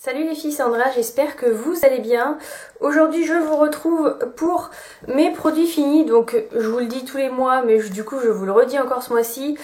Salut les filles, Sandra, j'espère que vous allez bien. Aujourd'hui je vous retrouve pour mes produits finis, donc je vous le dis tous les mois mais du coup je vous le redis encore ce mois-ci.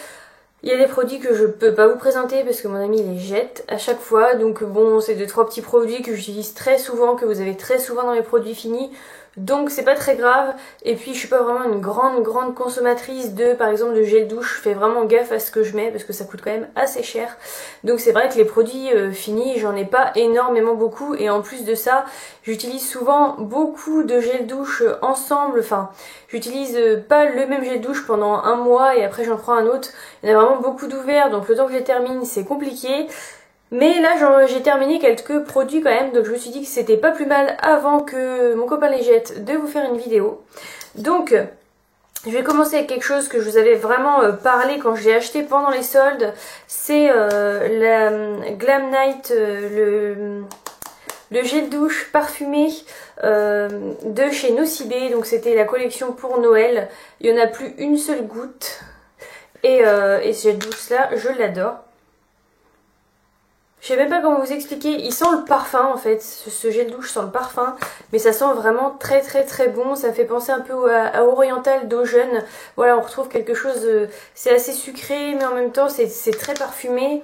Il y a des produits que je peux pas vous présenter parce que mon ami les jette à chaque fois, donc bon c'est 2-3 petits produits que j'utilise très souvent, que vous avez très souvent dans mes produits finis. Donc c'est pas très grave, et puis je suis pas vraiment une grande consommatrice de par exemple de gel douche, je fais vraiment gaffe à ce que je mets parce que ça coûte quand même assez cher. Donc c'est vrai que les produits finis j'en ai pas énormément beaucoup, et en plus de ça j'utilise souvent beaucoup de gel douche ensemble, enfin j'utilise pas le même gel douche pendant un mois et après j'en prends un autre. Il y en a vraiment beaucoup d'ouverts, donc le temps que je les termine c'est compliqué. Mais là j'ai terminé quelques produits quand même, donc je me suis dit que c'était pas plus mal avant que mon copain les jette de vous faire une vidéo. Donc je vais commencer avec quelque chose que je vous avais vraiment parlé quand je l'ai acheté pendant les soldes. C'est la Glam Night, le gel douche parfumé de chez Nocibé. Donc c'était la collection pour Noël. Il n'y en a plus une seule goutte. Et ce gel douche là, je l'adore. Je sais même pas comment vous expliquer, il sent le parfum en fait, ce gel douche sent le parfum, mais ça sent vraiment très bon, ça fait penser un peu à Oriental d'eau jeune. Voilà, on retrouve quelque chose, c'est assez sucré mais en même temps c'est très parfumé.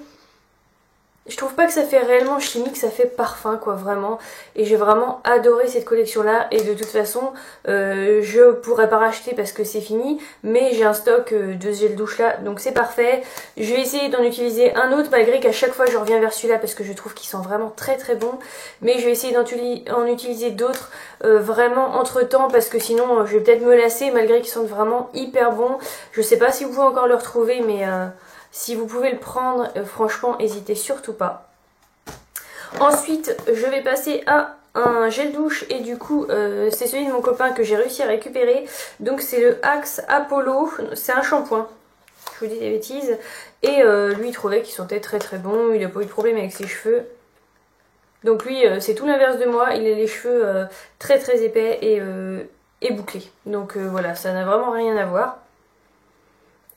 Je trouve pas que ça fait réellement chimique, ça fait parfum quoi, vraiment. Et j'ai vraiment adoré cette collection là, et de toute façon je pourrais pas racheter parce que c'est fini, mais j'ai un stock de ce gel douche là, donc c'est parfait. Je vais essayer d'en utiliser un autre malgré qu'à chaque fois je reviens vers celui-là parce que je trouve qu'il sent vraiment très bon. Mais je vais essayer d'en utiliser d'autres vraiment entre temps, parce que sinon je vais peut-être me lasser malgré qu'ils sentent vraiment hyper bons. Je sais pas si vous pouvez encore le retrouver, mais si vous pouvez le prendre, franchement, n'hésitez surtout pas. Ensuite, je vais passer à un gel douche, et du coup, c'est celui de mon copain que j'ai réussi à récupérer. Donc c'est le Axe Apollo, c'est un shampoing. Je vous dis des bêtises. Et lui, il trouvait qu'il sentait très bon, il n'a pas eu de problème avec ses cheveux. Donc lui, c'est tout l'inverse de moi, il a les cheveux très épais et bouclés. Donc voilà, ça n'a vraiment rien à voir.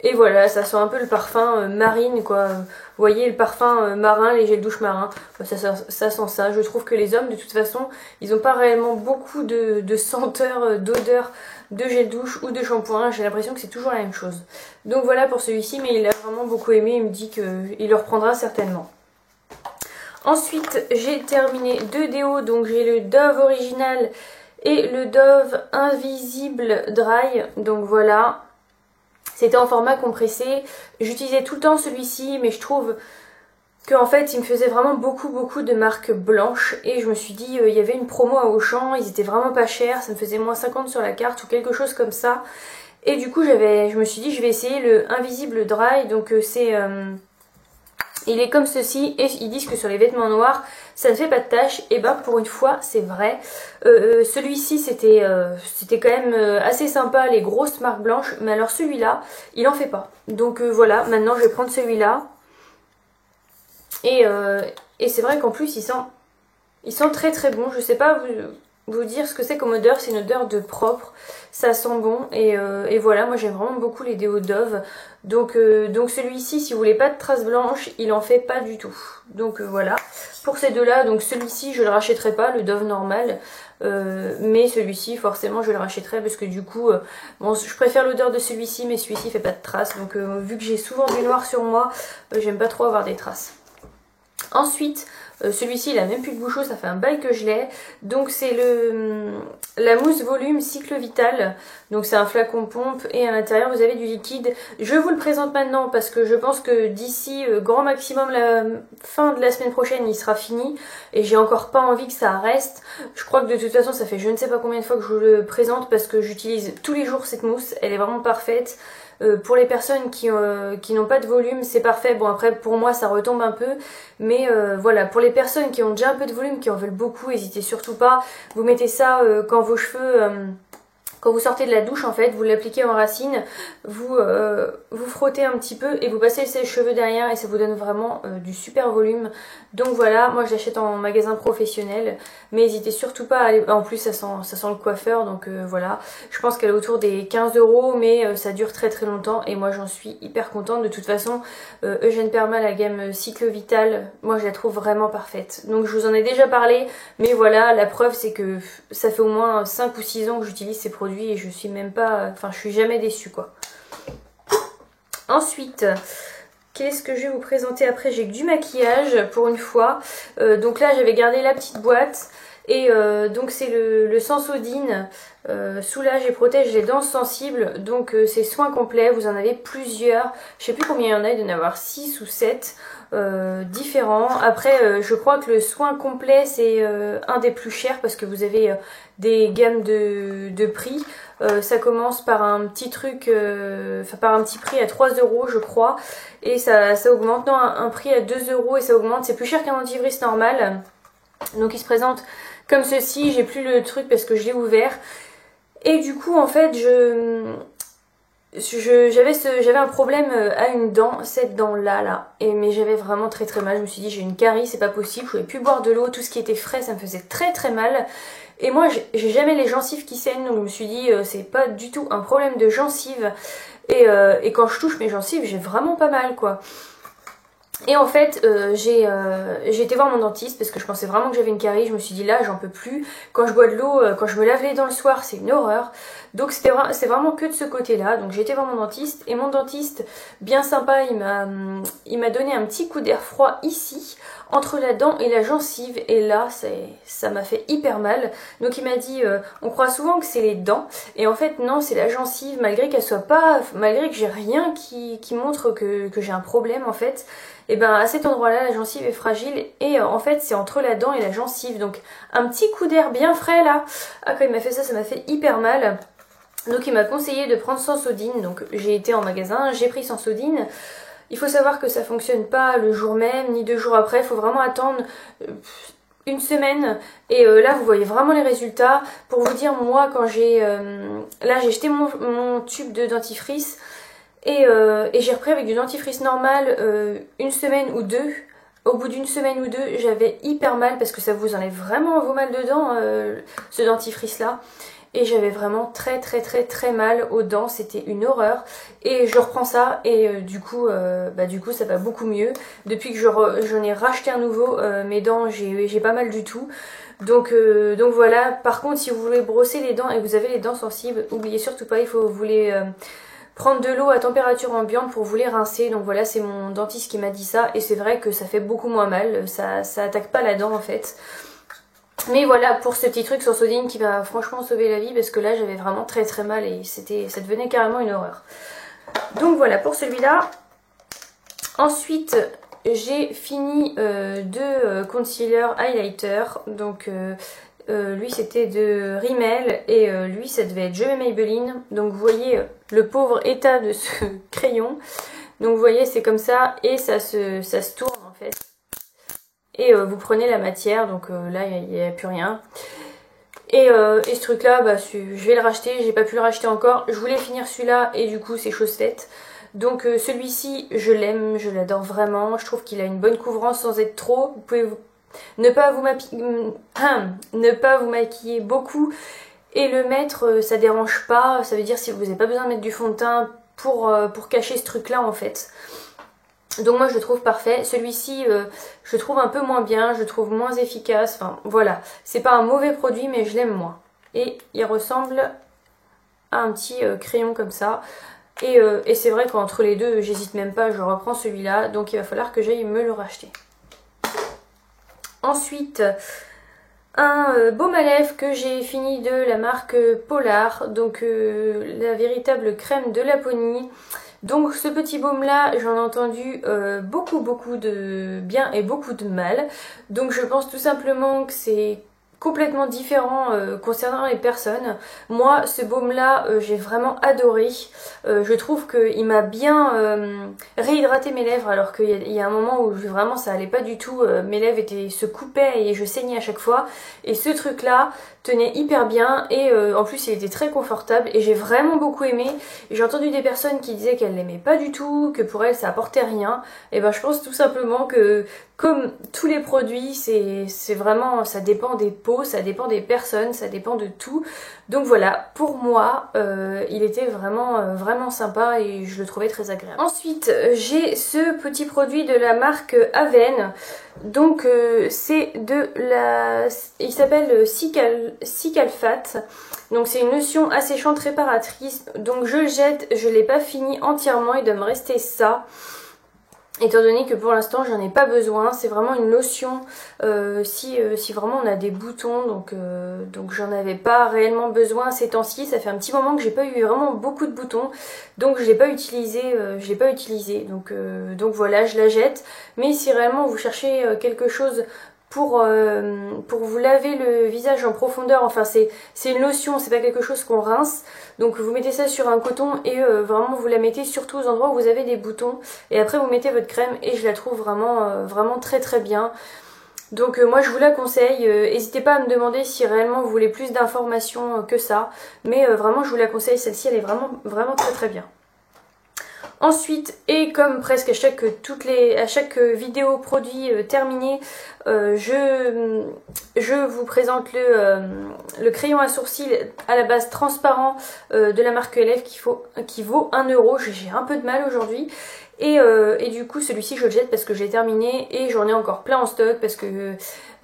Et voilà, ça sent un peu le parfum marine quoi. Vous voyez le parfum marin, les gels douche marins, ça sent ça. Je trouve que les hommes de toute façon, ils n'ont pas réellement beaucoup de senteurs, d'odeurs de gel douche ou de shampoing. J'ai l'impression que c'est toujours la même chose. Donc voilà pour celui-ci, mais il a vraiment beaucoup aimé, il me dit qu'il le reprendra certainement. Ensuite, j'ai terminé 2 déos, donc j'ai le Dove original et le Dove Invisible Dry, donc voilà. C'était en format compressé, j'utilisais tout le temps celui-ci, mais je trouve qu'en fait il me faisait vraiment beaucoup de marques blanches, et je me suis dit il y avait une promo à Auchan, ils étaient vraiment pas chers, ça me faisait moins 50 sur la carte ou quelque chose comme ça, et du coup je me suis dit je vais essayer le Invisible Dry, donc il est comme ceci, et ils disent que sur les vêtements noirs ça ne fait pas de taches, et ben pour une fois c'est vrai. Celui-ci c'était quand même assez sympa, les grosses marques blanches, mais alors celui-là il en fait pas. Donc voilà, maintenant je vais prendre celui-là, et c'est vrai qu'en plus il sent très bon. Je sais pas vous dire ce que c'est comme odeur, c'est une odeur de propre, ça sent bon, et voilà, moi j'aime vraiment beaucoup les déos Dove. Donc celui-ci, si vous voulez pas de traces blanches, il en fait pas du tout. Donc voilà, pour ces deux-là, donc celui-ci je le rachèterai pas, le Dove normal, mais celui-ci forcément je le rachèterai parce que du coup, bon, je préfère l'odeur de celui-ci, mais celui-ci fait pas de traces, donc vu que j'ai souvent du noir sur moi, j'aime pas trop avoir des traces. Ensuite, celui-ci il a même plus de bouchon, ça fait un bail que je l'ai. Donc c'est la mousse volume cycle vital. Donc c'est un flacon pompe, et à l'intérieur vous avez du liquide. Je vous le présente maintenant parce que je pense que d'ici grand maximum la fin de la semaine prochaine il sera fini, et j'ai encore pas envie que ça reste. Je crois que de toute façon ça fait je ne sais pas combien de fois que je vous le présente parce que j'utilise tous les jours cette mousse, elle est vraiment parfaite. Pour les personnes qui n'ont pas de volume, c'est parfait. Bon après pour moi ça retombe un peu, mais voilà, pour les personnes qui ont déjà un peu de volume, qui en veulent beaucoup, n'hésitez surtout pas. Vous mettez ça quand Quand vous sortez de la douche, en fait, vous l'appliquez en racine, vous frottez un petit peu et vous passez le sèche-cheveux derrière et ça vous donne vraiment du super volume. Donc voilà, moi je l'achète en magasin professionnel, mais n'hésitez surtout pas à aller... En plus, ça sent le coiffeur, donc voilà. Je pense qu'elle est autour des 15 €, mais ça dure très très longtemps et moi j'en suis hyper contente. De toute façon, Eugène Perma, la gamme Cycle Vital, moi je la trouve vraiment parfaite. Donc je vous en ai déjà parlé, mais voilà, la preuve c'est que ça fait au moins 5 ou 6 ans que j'utilise ces produits et je suis même pas, enfin je suis jamais déçue quoi. Ensuite, qu'est-ce que je vais vous présenter après? J'ai que du maquillage pour une fois. Donc là j'avais gardé la petite boîte et donc c'est le Sensodyne soulage et protège les dents sensibles. Donc c'est soin complet, vous en avez plusieurs. Je sais plus combien il y en a, il doit y en avoir 6 ou 7 différents. Après je crois que le soin complet c'est un des plus chers parce que vous avez des gammes de prix. Ça commence par un petit truc, enfin par un petit prix à 3 € je crois, et ça augmente, non, un prix à 2 € et ça augmente, c'est plus cher qu'un dentifrice normal. Donc il se présente comme ceci, j'ai plus le truc parce que je l'ai ouvert. Et du coup en fait j'avais un problème à une dent, cette dent là, mais j'avais vraiment très très mal. Je me suis dit j'ai une carie, c'est pas possible, je pouvais plus boire de l'eau, tout ce qui était frais ça me faisait très très mal. Et moi j'ai jamais les gencives qui saignent, donc je me suis dit c'est pas du tout un problème de gencives. Et quand je touche mes gencives j'ai vraiment pas mal quoi. Et en fait, j'ai été voir mon dentiste parce que je pensais vraiment que j'avais une carie. Je me suis dit là, j'en peux plus. Quand je bois de l'eau, quand je me lave les dents le soir, c'est une horreur. Donc c'est vraiment que de ce côté-là. Donc j'ai été voir mon dentiste et mon dentiste, bien sympa, il m'a donné un petit coup d'air froid ici, entre la dent et la gencive. Et là, ça m'a fait hyper mal. Donc il m'a dit, on croit souvent que c'est les dents. Et en fait, non, c'est la gencive, malgré qu'elle soit pas, malgré que j'ai rien qui montre que j'ai un problème en fait. Et ben à cet endroit-là, la gencive est fragile et en fait c'est entre la dent et la gencive. Donc un petit coup d'air bien frais là. Ah, quand il m'a fait ça, ça m'a fait hyper mal. Donc il m'a conseillé de prendre Sensodyne. Donc j'ai été en magasin, j'ai pris Sensodyne. Il faut savoir que ça fonctionne pas le jour même ni 2 jours après. Il faut vraiment attendre une semaine. Et là vous voyez vraiment les résultats. Pour vous dire, moi quand là j'ai jeté mon tube de dentifrice. Et j'ai repris avec du dentifrice normal une semaine ou deux. Au bout d'une semaine ou deux, j'avais hyper mal parce que ça vous enlève vraiment vos mal de dents, ce dentifrice là. Et j'avais vraiment très très très très mal aux dents, c'était une horreur. Et je reprends ça et du coup ça va beaucoup mieux. Depuis que j'en ai racheté un nouveau, mes dents j'ai pas mal du tout. Donc voilà. Par contre, si vous voulez brosser les dents et que vous avez les dents sensibles, oubliez surtout pas, il faut vous les prendre de l'eau à température ambiante pour vous les rincer. Donc voilà, c'est mon dentiste qui m'a dit ça et c'est vrai que ça fait beaucoup moins mal, ça attaque pas la dent en fait. Mais voilà pour ce petit truc Sensodyne qui m'a franchement sauvé la vie parce que là j'avais vraiment très très mal et ça devenait carrément une horreur. Donc voilà pour celui-là. Ensuite j'ai fini deux concealer highlighter. Donc lui c'était de Rimmel et lui ça devait être Je vais Maybelline. Donc vous voyez le pauvre état de ce crayon. Donc vous voyez c'est comme ça et ça se tourne en fait. Et vous prenez la matière, donc là il n'y a plus rien. Et ce truc là, je vais le racheter, j'ai pas pu le racheter encore. Je voulais finir celui-là et du coup c'est chose faite. Donc celui-ci je l'aime, je l'adore vraiment. Je trouve qu'il a une bonne couvrance sans être trop. Vous pouvez ne pas vous maquiller beaucoup et le mettre, ça dérange pas. Ça veut dire si vous n'avez pas besoin de mettre du fond de teint pour cacher ce truc là en fait. Donc moi je le trouve parfait. Celui-ci je le trouve un peu moins bien, je le trouve moins efficace. Enfin voilà, c'est pas un mauvais produit mais je l'aime moins. Et il ressemble à un petit crayon comme ça. Et c'est vrai qu'entre les deux j'hésite même pas, je reprends celui-là. Donc il va falloir que j'aille me le racheter. Ensuite un baume à lèvres que j'ai fini de la marque Polar. Donc la véritable crème de Laponie. Donc ce petit baume là j'en ai entendu beaucoup de bien et beaucoup de mal. Donc je pense tout simplement que c'est complètement différent concernant les personnes. Moi, ce baume là, j'ai vraiment adoré. Je trouve qu'il m'a bien réhydraté mes lèvres, alors qu'il y a un moment où vraiment ça allait pas du tout. Mes lèvres se coupaient et je saignais à chaque fois. Et ce truc là tenait hyper bien et en plus il était très confortable et j'ai vraiment beaucoup aimé. J'ai entendu des personnes qui disaient qu'elles l'aimaient pas du tout, que pour elles ça apportait rien. Et ben je pense tout simplement que comme tous les produits, c'est vraiment, ça dépend des peaux, ça dépend des personnes, ça dépend de tout. Donc voilà, pour moi, il était vraiment sympa et je le trouvais très agréable. Ensuite, j'ai ce petit produit de la marque Aven. Donc c'est de la... il s'appelle Cicalfate. Donc c'est une lotion asséchante réparatrice. Donc je le jette, je l'ai pas fini entièrement, il doit me rester ça. Étant donné que pour l'instant j'en ai pas besoin, c'est vraiment une lotion si vraiment on a des boutons, donc j'en avais pas réellement besoin ces temps-ci. Ça fait un petit moment que j'ai pas eu vraiment beaucoup de boutons, donc je l'ai pas utilisé, donc voilà, je la jette. Mais si réellement vous cherchez quelque chose pour vous laver le visage en profondeur, enfin c'est une lotion, c'est pas quelque chose qu'on rince, donc vous mettez ça sur un coton et vraiment vous la mettez surtout aux endroits où vous avez des boutons et après vous mettez votre crème et je la trouve vraiment très bien. Donc moi je vous la conseille, n'hésitez pas à me demander si réellement vous voulez plus d'informations que ça, mais vraiment je vous la conseille, celle-ci elle est vraiment très bien. Ensuite, et comme presque à chaque vidéo produit terminée, je vous présente le crayon à sourcils à la base transparent de la marque Elef qui vaut 1 €. J'ai un peu de mal aujourd'hui. Et du coup celui-ci je le jette parce que j'ai terminé et j'en ai encore plein en stock parce que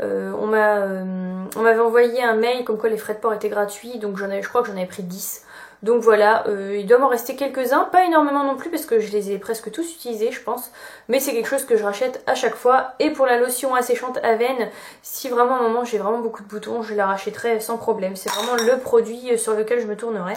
on m'avait envoyé un mail comme quoi les frais de port étaient gratuits, donc je crois que j'en avais pris 10. Donc voilà, il doit m'en rester quelques-uns, pas énormément non plus parce que je les ai presque tous utilisés je pense, mais c'est quelque chose que je rachète à chaque fois. Et pour la lotion asséchante Aven, si vraiment à un moment j'ai vraiment beaucoup de boutons, je la rachèterai sans problème, c'est vraiment le produit sur lequel je me tournerai.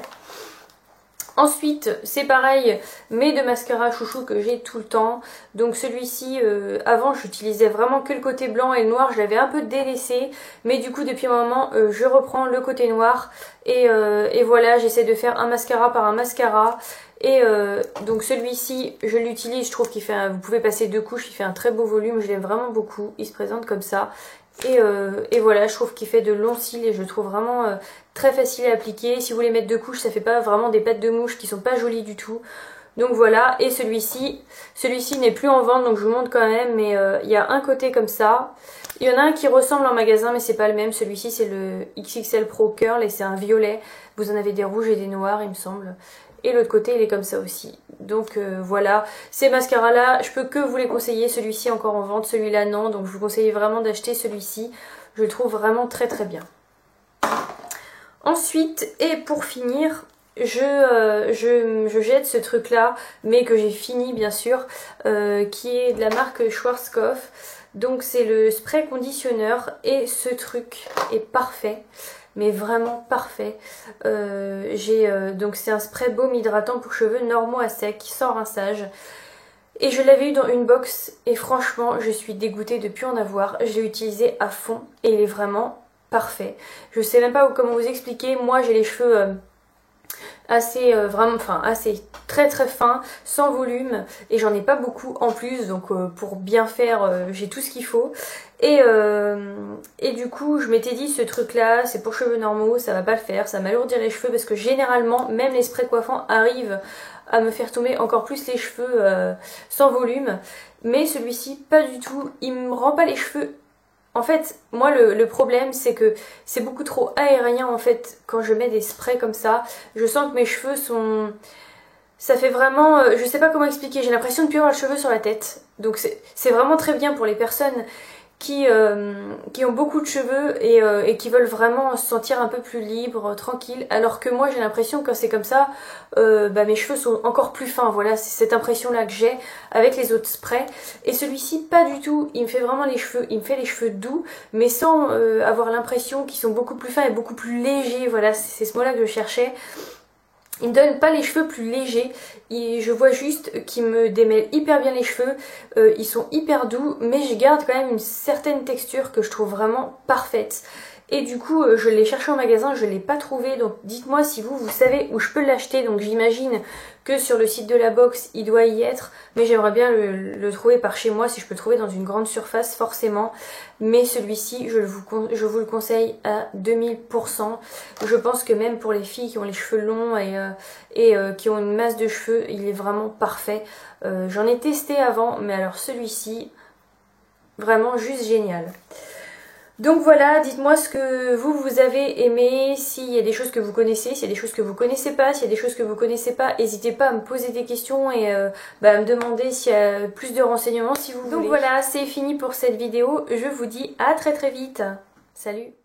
Ensuite, c'est pareil, mais de mascara chouchou que j'ai tout le temps. Donc celui-ci, avant j'utilisais vraiment que le côté blanc et le noir, je l'avais un peu délaissé. Mais du coup, depuis un moment, je reprends le côté noir. Et voilà, j'essaie de faire un mascara par un mascara. Et donc celui-ci, je l'utilise, je trouve qu'il fait vous pouvez passer 2 couches, il fait un très beau volume, je l'aime vraiment beaucoup. Il se présente comme ça. Et voilà, je trouve qu'il fait de longs cils et je le trouve vraiment très facile à appliquer. Si vous voulez mettre 2 couches, ça fait pas vraiment des pattes de mouche qui sont pas jolies du tout. Donc voilà, et celui-ci n'est plus en vente, donc je vous montre quand même, mais il y a un côté comme ça. Il y en a un qui ressemble en magasin, mais c'est pas le même. Celui-ci c'est le XXL Pro Curl et c'est un violet. Vous en avez des rouges et des noirs, il me semble. Et l'autre côté il est comme ça aussi. Donc voilà, ces mascaras là je peux que vous les conseiller. Celui-ci encore en vente, celui-là non, donc je vous conseille vraiment d'acheter celui-ci. Je le trouve vraiment très bien. Ensuite, et pour finir, je jette ce truc là, mais que j'ai fini bien sûr, qui est de la marque Schwarzkopf. Donc c'est le spray conditionneur et ce truc est parfait. Mais vraiment parfait. Donc c'est un spray baume hydratant pour cheveux normaux à sec, sans rinçage. Et je l'avais eu dans une box et franchement je suis dégoûtée de plus en avoir. Je l'ai utilisé à fond et il est vraiment parfait. Je sais même pas comment vous expliquer. Moi j'ai les cheveux assez assez très fin, sans volume et j'en ai pas beaucoup en plus, donc pour bien faire j'ai tout ce qu'il faut. Et du coup je m'étais dit ce truc là c'est pour cheveux normaux, ça va pas le faire, ça m'alourdir les cheveux parce que généralement même les sprays coiffants arrivent à me faire tomber encore plus les cheveux sans volume, mais celui-ci pas du tout, il me rend pas les cheveux. En fait, moi le problème c'est que c'est beaucoup trop aérien en fait quand je mets des sprays comme ça. Je sens que mes cheveux sont... Ça fait vraiment... je sais pas comment expliquer, j'ai l'impression de plus avoir le cheveu sur la tête. Donc c'est vraiment très bien pour les personnes qui ont beaucoup de cheveux et qui veulent vraiment se sentir un peu plus libres, tranquilles. Alors que moi j'ai l'impression que quand c'est comme ça, mes cheveux sont encore plus fins. Voilà, c'est cette impression là que j'ai avec les autres sprays. Et celui-ci pas du tout, il me fait vraiment les cheveux, il me fait les cheveux doux, mais sans avoir l'impression qu'ils sont beaucoup plus fins et beaucoup plus légers. Voilà, c'est ce mot là que je cherchais. Il me donne pas les cheveux plus légers, je vois juste qu'il me démêle hyper bien les cheveux, ils sont hyper doux, mais je garde quand même une certaine texture que je trouve vraiment parfaite. Et du coup, je l'ai cherché en magasin, je ne l'ai pas trouvé. Donc dites-moi si vous savez où je peux l'acheter. Donc j'imagine que sur le site de la box, il doit y être. Mais j'aimerais bien le trouver par chez moi, si je peux le trouver dans une grande surface, forcément. Mais celui-ci, je vous le conseille à 2000%. Je pense que même pour les filles qui ont les cheveux longs et qui ont une masse de cheveux, il est vraiment parfait. J'en ai testé avant, mais alors celui-ci, vraiment juste génial. Donc voilà, dites-moi ce que vous avez aimé, s'il y a des choses que vous connaissez, s'il y a des choses que vous connaissez pas, s'il y a des choses que vous connaissez pas, n'hésitez pas à me poser des questions et à me demander s'il y a plus de renseignements si vous voulez. Donc voilà, c'est fini pour cette vidéo, je vous dis à très très vite. Salut!